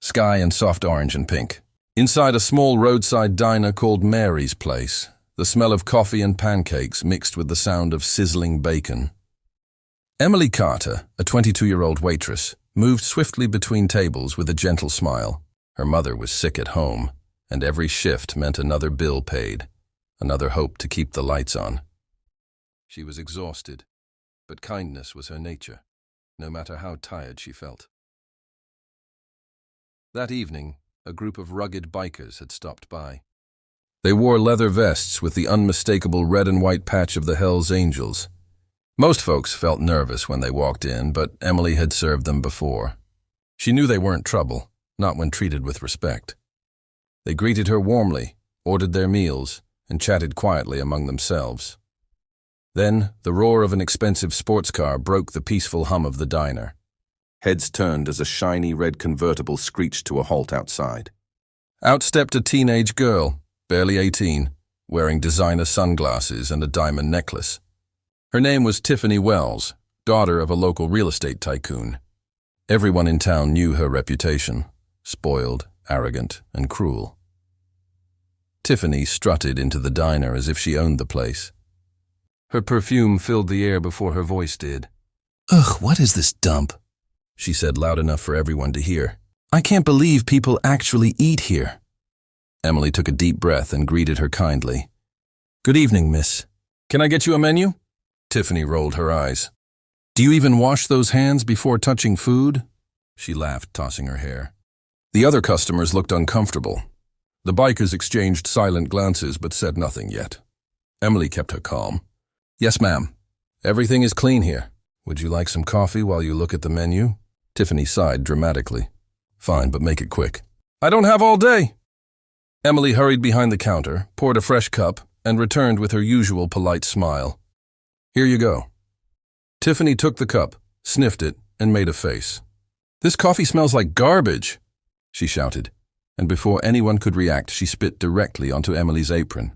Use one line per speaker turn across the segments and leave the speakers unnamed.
sky and soft orange and pink. Inside a small roadside diner called Mary's Place, the smell of coffee and pancakes mixed with the sound of sizzling bacon. Emily Carter, a 22-year-old waitress, moved swiftly between tables with a gentle smile. Her mother was sick at home, and every shift meant another bill paid, another hope to keep the lights on. She was exhausted, but kindness was her nature, no matter how tired she felt. That evening, a group of rugged bikers had stopped by. They wore leather vests with the unmistakable red and white patch of the Hells Angels. Most folks felt nervous when they walked in, but Emily had served them before. She knew they weren't trouble, not when treated with respect. They greeted her warmly, ordered their meals, and chatted quietly among themselves. Then, the roar of an expensive sports car broke the peaceful hum of the diner. Heads turned as a shiny red convertible screeched to a halt outside. Out stepped a teenage girl, barely 18, wearing designer sunglasses and a diamond necklace. Her name was Tiffany Wells, daughter of a local real estate tycoon. Everyone in town knew her reputation, spoiled, arrogant, and cruel. Tiffany strutted into the diner as if she owned the place. Her perfume filled the air before her voice did. "Ugh, what is this dump?" she said loud enough for everyone to hear. "I can't believe people actually eat here." Emily took a deep breath and greeted her kindly. "Good evening, miss. Can I get you a menu?" Tiffany rolled her eyes. "Do you even wash those hands before touching food?" She laughed, tossing her hair. The other customers looked uncomfortable. The bikers exchanged silent glances but said nothing yet. Emily kept her calm. "Yes, ma'am. Everything is clean here. Would you like some coffee while you look at the menu?" Tiffany sighed dramatically. "Fine, but make it quick." "I don't have all day." Emily hurried behind the counter, poured a fresh cup, and returned with her usual polite smile. "Here you go." Tiffany took the cup, sniffed it, and made a face. "This coffee smells like garbage," she shouted, and before anyone could react, she spit directly onto Emily's apron.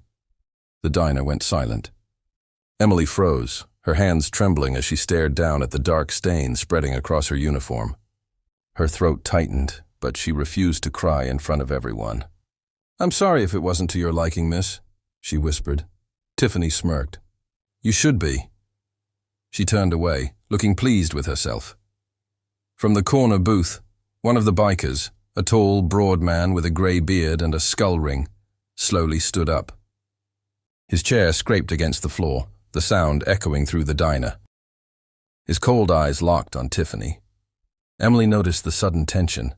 The diner went silent. Emily froze, her hands trembling as she stared down at the dark stain spreading across her uniform. Her throat tightened, but she refused to cry in front of everyone. "I'm sorry if it wasn't to your liking, miss," she whispered. Tiffany smirked. "You should be." She turned away, looking pleased with herself. From the corner booth, one of the bikers, a tall, broad man with a grey beard and a skull ring, slowly stood up. His chair scraped against the floor, the sound echoing through the diner. His cold eyes locked on Tiffany. Emily noticed the sudden tension.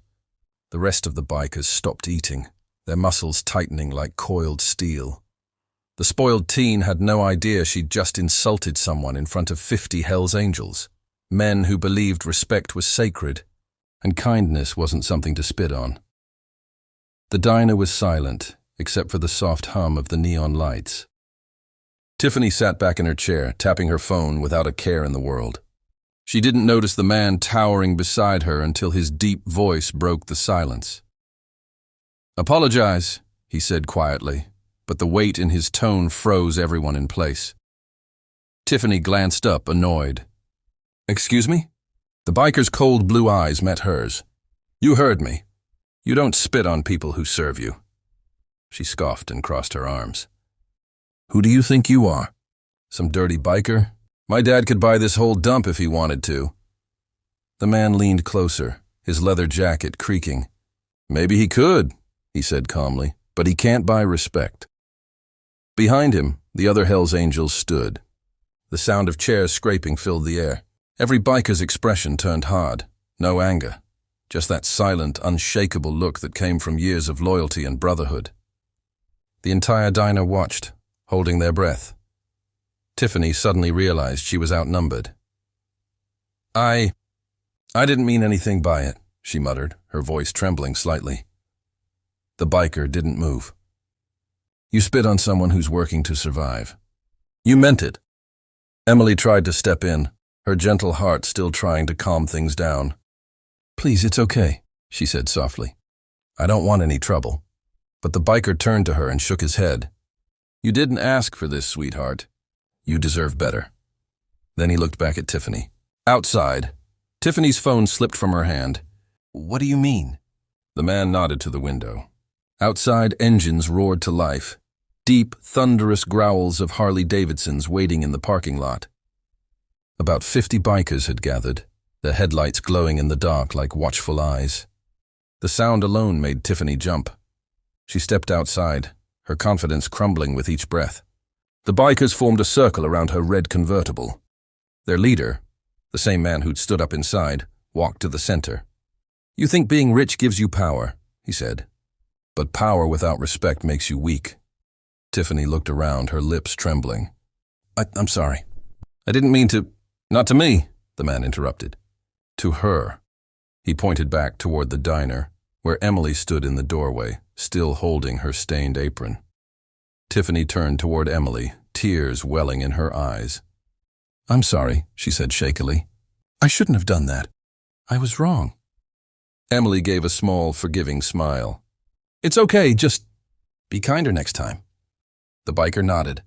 The rest of the bikers stopped eating, their muscles tightening like coiled steel. The spoiled teen had no idea she'd just insulted someone in front of 50 Hells Angels, men who believed respect was sacred, and kindness wasn't something to spit on. The diner was silent, except for the soft hum of the neon lights. Tiffany sat back in her chair, tapping her phone without a care in the world. She didn't notice the man towering beside her until his deep voice broke the silence. "Apologize," he said quietly, but the weight in his tone froze everyone in place. Tiffany glanced up, annoyed. "Excuse me?" The biker's cold blue eyes met hers. "You heard me. You don't spit on people who serve you." She scoffed and crossed her arms. "Who do you think you are? Some dirty biker? My dad could buy this whole dump if he wanted to." The man leaned closer, his leather jacket creaking. "Maybe he could," he said calmly, "but he can't buy respect." Behind him, the other Hells Angels stood. The sound of chairs scraping filled the air. Every biker's expression turned hard. No anger, just that silent, unshakable look that came from years of loyalty and brotherhood. The entire diner watched, holding their breath. Tiffany suddenly realized she was outnumbered. I didn't mean anything by it," she muttered, her voice trembling slightly. The biker didn't move. "You spit on someone who's working to survive. You meant it." Emily tried to step in, her gentle heart still trying to calm things down. "Please, it's okay," she said softly. "I don't want any trouble." But the biker turned to her and shook his head. "You didn't ask for this, sweetheart. You deserve better." Then he looked back at Tiffany. Outside, Tiffany's phone slipped from her hand. "What do you mean?" The man nodded to the window. Outside, engines roared to life. Deep, thunderous growls of Harley-Davidsons waiting in the parking lot. About 50 bikers had gathered, their headlights glowing in the dark like watchful eyes. The sound alone made Tiffany jump. She stepped outside, her confidence crumbling with each breath. The bikers formed a circle around her red convertible. Their leader, the same man who'd stood up inside, walked to the center. "You think being rich gives you power," he said. "But power without respect makes you weak." Tiffany looked around, her lips trembling. I'm sorry. I didn't mean to—" "Not to me," the man interrupted. "To her." He pointed back toward the diner, where Emily stood in the doorway, still holding her stained apron. Tiffany turned toward Emily, tears welling in her eyes. "I'm sorry," she said shakily. "I shouldn't have done that. I was wrong." Emily gave a small, forgiving smile. "It's okay, just be kinder next time." The biker nodded.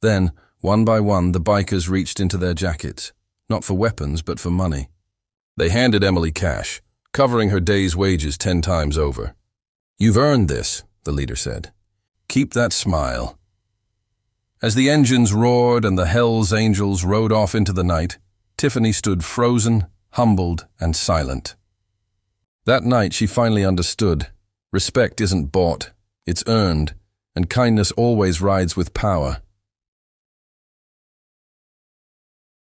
Then, one by one, the bikers reached into their jackets, not for weapons, but for money. They handed Emily cash, covering her day's wages 10 times over. "You've earned this," the leader said. "Keep that smile." As the engines roared and the Hell's Angels rode off into the night, Tiffany stood frozen, humbled, and silent. That night she finally understood. Respect isn't bought, it's earned, and kindness always rides with power.